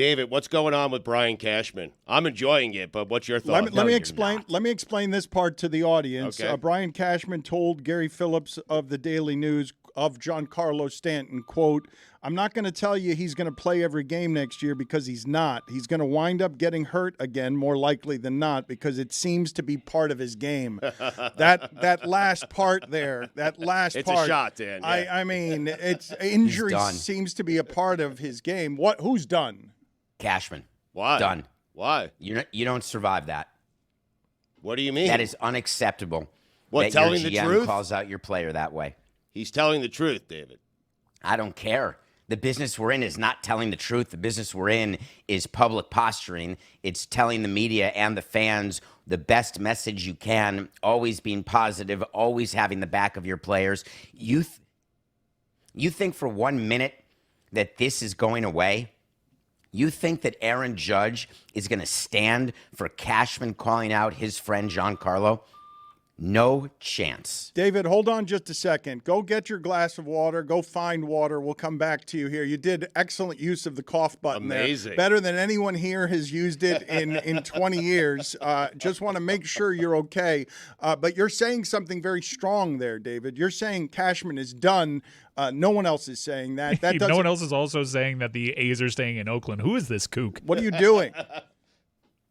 David, what's going on with Brian Cashman? I'm enjoying it, but what's your thought? Let me explain. Let me explain this part to the audience. Okay. Brian Cashman told Gary Phillips of the Daily News of Giancarlo Stanton, quote, "I'm not going to tell you he's going to play every game next year because he's not. He's going to wind up getting hurt again, more likely than not, because it seems to be part of his game." that last part there, it's part. A shot, Dan. Yeah. I mean, it's injury seems to be a part of his game. Who's done? Cashman. Why? Done. Why? You don't survive that. What do you mean? That is unacceptable. What, that telling your the GM truth? calls out your player that way. He's telling the truth, David. I don't care. The business we're in is not telling the truth. The business we're in is public posturing. It's telling the media and the fans the best message you can, always being positive, always having the back of your players. You think for 1 minute that this is going away? You think that Aaron Judge is going to stand for Cashman calling out his friend Giancarlo? No chance. David, hold on just a second. Go get your glass of water. Go find water. We'll come back to you here. You did excellent use of the cough button. Amazing. There. Better than anyone here has used it in 20 years. Just want to make sure you're okay. But you're saying something very strong there, David. You're saying Cashman is done. No one else is saying that. No one else is also saying that the A's are staying in Oakland. Who is this kook? What are you doing?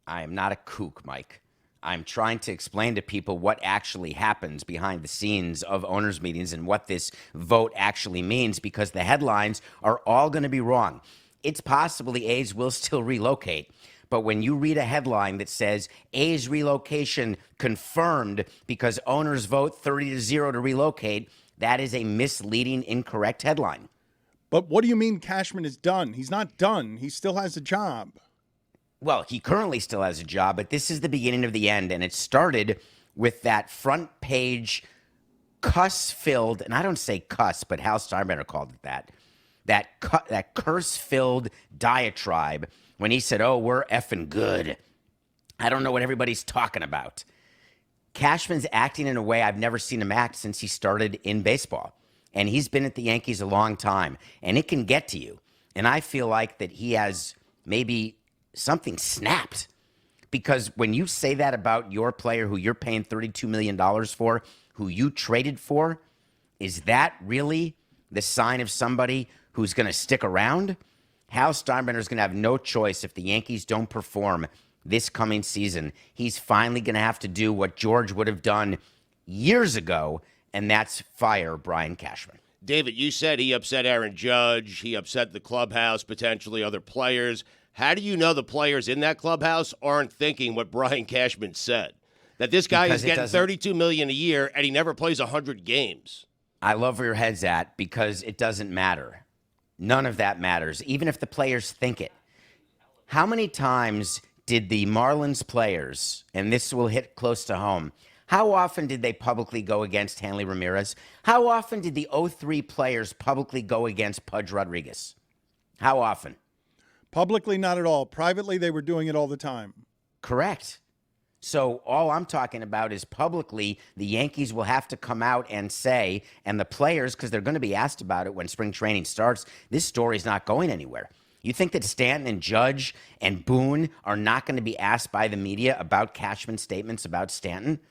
I am not a kook, Mike. I'm trying to explain to people what actually happens behind the scenes of owners' meetings and what this vote actually means, because the headlines are all going to be wrong. It's possible the A's will still relocate, but when you read a headline that says A's relocation confirmed because owners vote 30-0 to relocate, that is a misleading, incorrect headline. But what do you mean Cashman is done? He's not done. He still has a job. Well, he currently still has a job, but this is the beginning of the end, and it started with that front page cuss-filled, and I don't say cuss, but Hal Steinbrenner called it that curse-filled diatribe when he said, "Oh, we're effing good. I don't know what everybody's talking about." Cashman's acting in a way I've never seen him act since he started in baseball, and he's been at the Yankees a long time, and it can get to you, and I feel like that he has maybe something snapped, because when you say that about your player who you're paying $32 million for, who you traded for, is that really the sign of somebody who's going to stick around? Hal Steinbrenner is going to have no choice if the Yankees don't perform this coming season. He's finally going to have to do what George would have done years ago, and that's fire Brian Cashman. David, you said he upset Aaron Judge. He upset the clubhouse, potentially other players. How do you know the players in that clubhouse aren't thinking what Brian Cashman said? That this guy is getting $32 million a year and he never plays 100 games. I love where your head's at, because it doesn't matter. None of that matters, even if the players think it. How many times did the Marlins players, and this will hit close to home, how often did they publicly go against Hanley Ramirez? How often did the 03 players publicly go against Pudge Rodriguez? How often? Publicly, not at all. Privately, they were doing it all the time. Correct. So all I'm talking about is publicly, the Yankees will have to come out and say, and the players, because they're going to be asked about it when spring training starts, this story's not going anywhere. You think that Stanton and Judge and Boone are not going to be asked by the media about Cashman's statements about Stanton?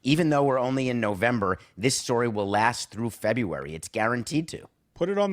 Even though we're only in November, this story will last through February. It's guaranteed to. Put it on